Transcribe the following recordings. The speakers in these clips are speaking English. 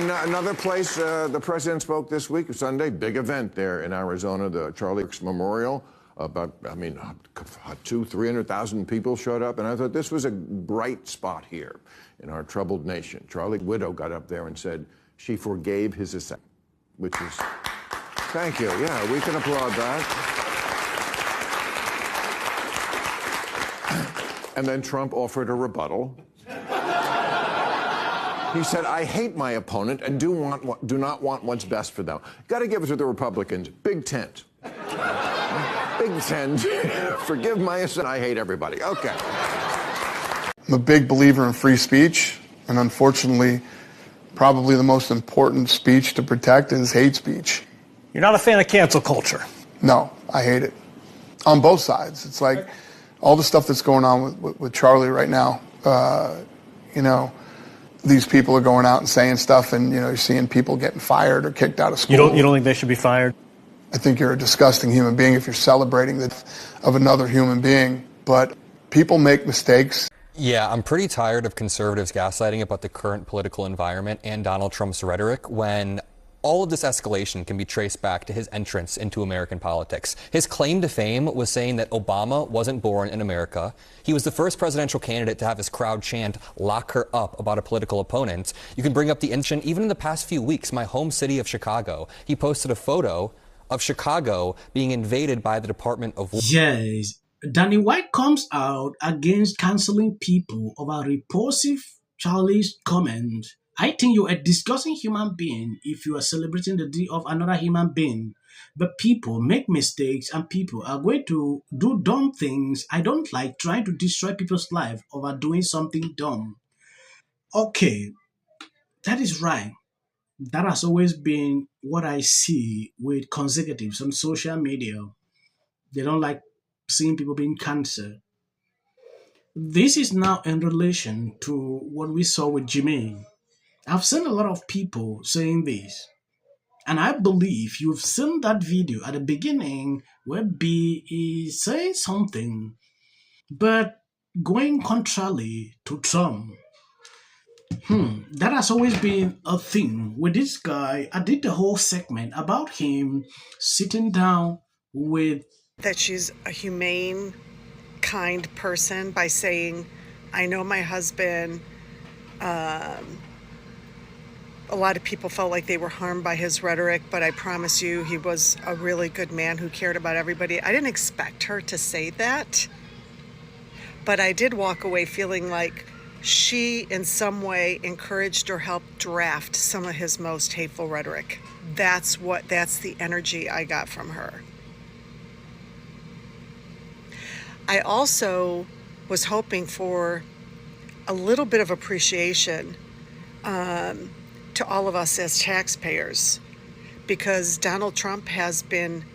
And another place, the president spoke this week, Sunday, big event there in Arizona, the Charlie Memorial. About, 300,000 people showed up, and I thought this was a bright spot here in our troubled nation. Charlie's widow got up there and said she forgave his assent, which is, thank you. Yeah, we can applaud that. And then Trump offered a rebuttal. He said, I hate my opponent and do not want what's best for them. Got to give it to the Republicans. Big tent. Big tent. Forgive my assent. I hate everybody. Okay. I'm a big believer in free speech, and unfortunately, probably the most important speech to protect is hate speech. You're not a fan of cancel culture? No, I hate it. On both sides. It's like all the stuff that's going on with Charlie right now. These people are going out and saying stuff, and you're seeing people getting fired or kicked out of school. You don't think they should be fired? I think you're a disgusting human being if you're celebrating the death of another human being. But people make mistakes. Yeah, I'm pretty tired of conservatives gaslighting about the current political environment and Donald Trump's rhetoric when all of this escalation can be traced back to his entrance into American politics. His claim to fame was saying that Obama wasn't born in America. He was the first presidential candidate to have his crowd chant, "Lock her up," about a political opponent. You can bring up the incident, even in the past few weeks, my home city of Chicago. He posted a photo of Chicago being invaded by the Department of War. Yes, Danny White comes out against canceling people over repulsive Charlie's comment. I think you're a disgusting human being if you are celebrating the death of another human being. But people make mistakes and people are going to do dumb things. I don't like trying to destroy people's life over doing something dumb. Okay, that is right. That has always been what I see with conservatives on social media. They don't like seeing people being canceled. This is now in relation to what we saw with Jermaine. I've seen a lot of people saying this, and I believe you've seen that video at the beginning where B is saying something, but going contrary to Trump. That has always been a thing with this guy. I did the whole segment about him sitting down with... That she's a humane, kind person by saying, I know my husband, a lot of people felt like they were harmed by his rhetoric, but I promise you he was a really good man who cared about everybody. I didn't expect her to say that, but I did walk away feeling like she in some way encouraged or helped draft some of his most hateful rhetoric. That's the energy I got from her. I also was hoping for a little bit of appreciation to all of us as taxpayers, because Donald Trump has been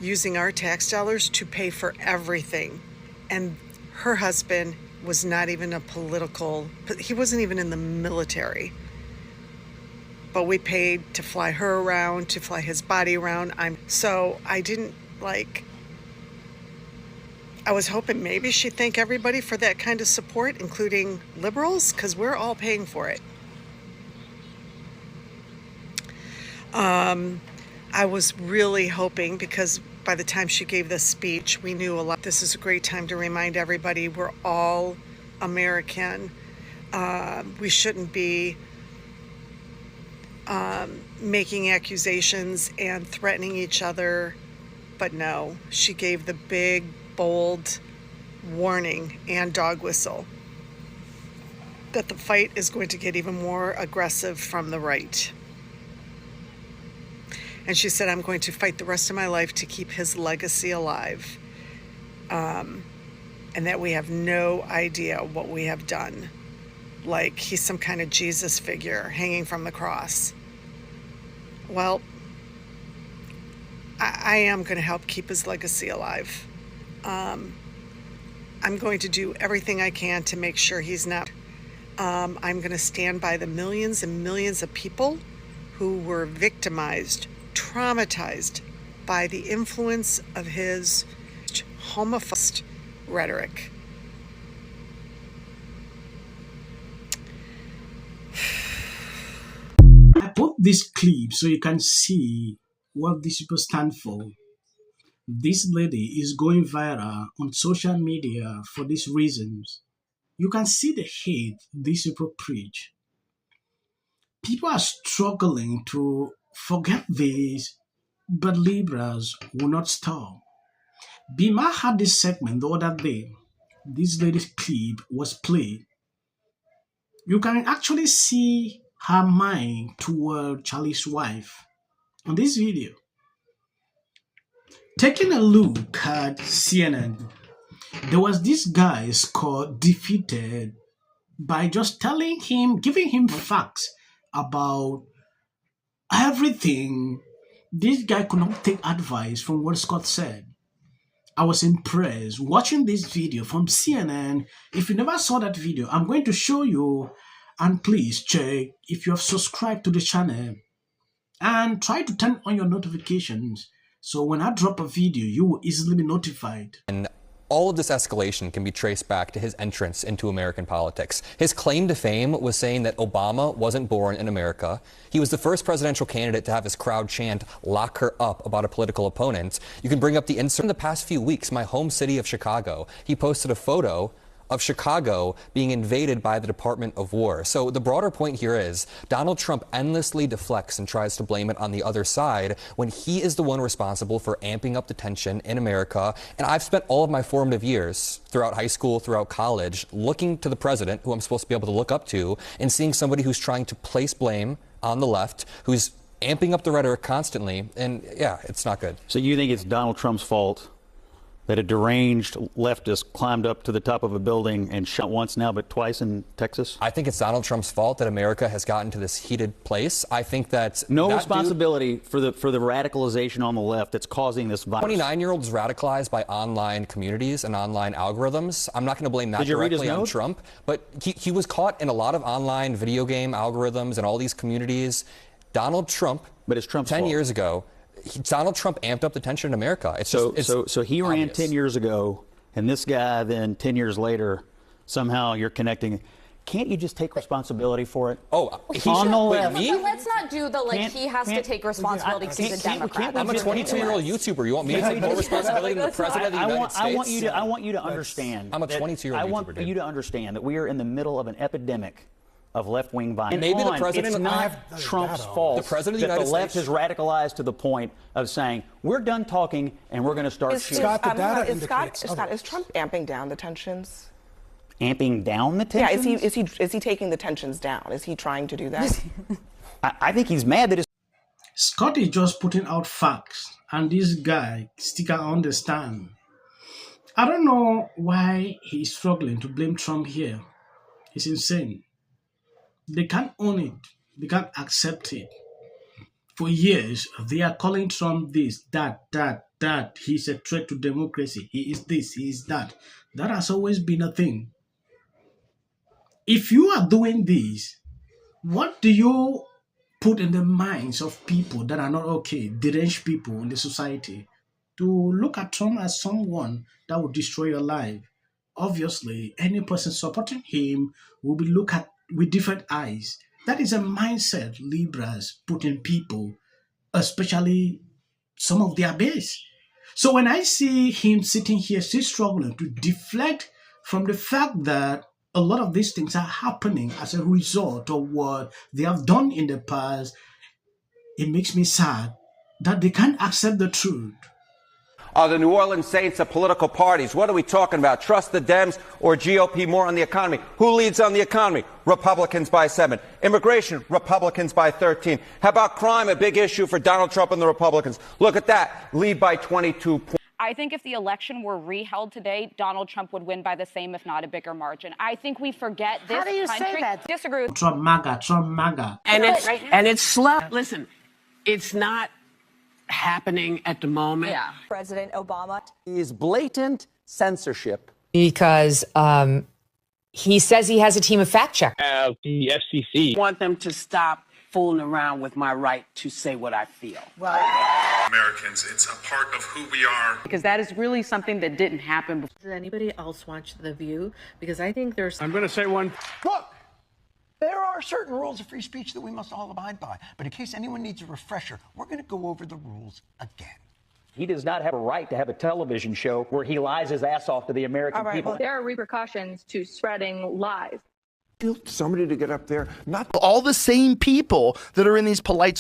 using our tax dollars to pay for everything. And her husband was not even he wasn't even in the military. But we paid to fly her around, to fly his body around. So I didn't I was hoping maybe she'd thank everybody for that kind of support, including liberals, because we're all paying for it. I was really hoping, because by the time she gave this speech, we knew a lot. This is a great time to remind everybody we're all American. We shouldn't be making accusations and threatening each other. But no, she gave the big, bold warning and dog whistle that the fight is going to get even more aggressive from the right. And she said, I'm going to fight the rest of my life to keep his legacy alive. And that we have no idea what we have done. Like he's some kind of Jesus figure hanging from the cross. Well, I am going to help keep his legacy alive. I'm going to do everything I can to make sure he's not. I'm going to stand by the millions and millions of people who were victimized, traumatized by the influence of his homophobic rhetoric. this clip so you can see what these people stand for. This lady is going viral on social media for these reasons. You can see the hate these people preach. People are struggling to forget this, but liberals will not stop. Bima had this segment the other day. This lady's clip was played. You can actually see her mind toward Charlie's wife on this video. Taking a look at CNN, there was this guy Scott defeated by just telling him, giving him facts about everything. This guy could not take advice from what Scott said. I was impressed watching this video from CNN. If you never saw that video, I'm going to show you, and please check if you have subscribed to the channel and try to turn on your notifications so when I drop a video, you will easily be notified. And all of this escalation can be traced back to his entrance into American politics. His claim to fame was saying that Obama wasn't born in America. He was the first presidential candidate to have his crowd chant, "Lock her up," about a political opponent. You can bring up the insert. In the past few weeks, my home city of Chicago, he posted a photo of Chicago being invaded by the Department of War. So the broader point here is Donald Trump endlessly deflects and tries to blame it on the other side when he is the one responsible for amping up the tension in America. And I've spent all of my formative years throughout high school, throughout college, looking to the president, who I'm supposed to be able to look up to, and seeing somebody who's trying to place blame on the left, who's amping up the rhetoric constantly. And yeah, it's not good. So you think it's Donald Trump's fault that a deranged leftist climbed up to the top of a building and shot once now, but twice in Texas? I think it's Donald Trump's fault that America has gotten to this heated place. I think that no responsibility for the radicalization on the left that's causing this violence. 29-year-old is radicalized by online communities and online algorithms. I'm not going to blame that directly on Trump, but he was caught in a lot of online video game algorithms and all these communities. Donald Trump, but it's Trump's 10 fault. years ago, Donald Trump amped up the tension in America. It's so he obvious. ran 10 years ago, and this guy then 10 years later, somehow you're connecting. Can't you just take responsibility for it? Oh, he's on the left. But let's not do the he has to take responsibility because he's a Democrat. I'm a 22-year-old YouTuber. You want me to take more responsibility than the president of the United States? I want you to understand. I'm a 22-year-old YouTuber. I want you to understand that we are in the middle of an epidemic of left-wing violence. And maybe the president, it's not Trump's fault the president of the that United the left States is radicalized to the point of saying, we're done talking and we're going to start shooting. Is Trump amping down the tensions? Amping down the tensions? Yeah, is he taking the tensions down? Is he trying to do that? I think he's mad that Scott is just putting out facts, and this guy still can't understand. I don't know why he's struggling to blame Trump here. It's insane. They can't own it. They can't accept it. For years, they are calling Trump this, that. He's a threat to democracy. He is this, he is that. That has always been a thing. If you are doing this, what do you put in the minds of people that are not okay, deranged people in the society, to look at Trump as someone that will destroy your life? Obviously, any person supporting him will be looked at with different eyes. That is a mindset liberals put in people, especially some of their base. So when I see him sitting here still struggling to deflect from the fact that a lot of these things are happening as a result of what they have done in the past, it makes me sad that they can't accept the truth. Are the New Orleans Saints of political parties? What are we talking about? Trust the Dems or GOP more on the economy? Who leads on the economy? Republicans by 7. Immigration, Republicans by 13. How about crime? A big issue for Donald Trump and the Republicans. Look at that. Lead by 22 points. I think if the election were reheld today, Donald Trump would win by the same, if not a bigger margin. I think we forget this country. How do you say that? Disagree with Trump MAGA. And it's slow. Listen, it's not happening at the moment. Yeah. President Obama is blatant censorship. Because he says he has a team of fact checkers. The FCC want them to stop fooling around with my right to say what I feel. Americans, it's a part of who we are. Because that is really something that didn't happen before. Does anybody else watch The View? Because I think there's... I'm going to say one. Look, There are certain rules of free speech that we must all abide by. But in case anyone needs a refresher, we're going to go over the rules again. He does not have a right to have a television show where he lies his ass off to the American people. Well, there are repercussions to spreading lies. Somebody to get up there, not all the same people that are in these polite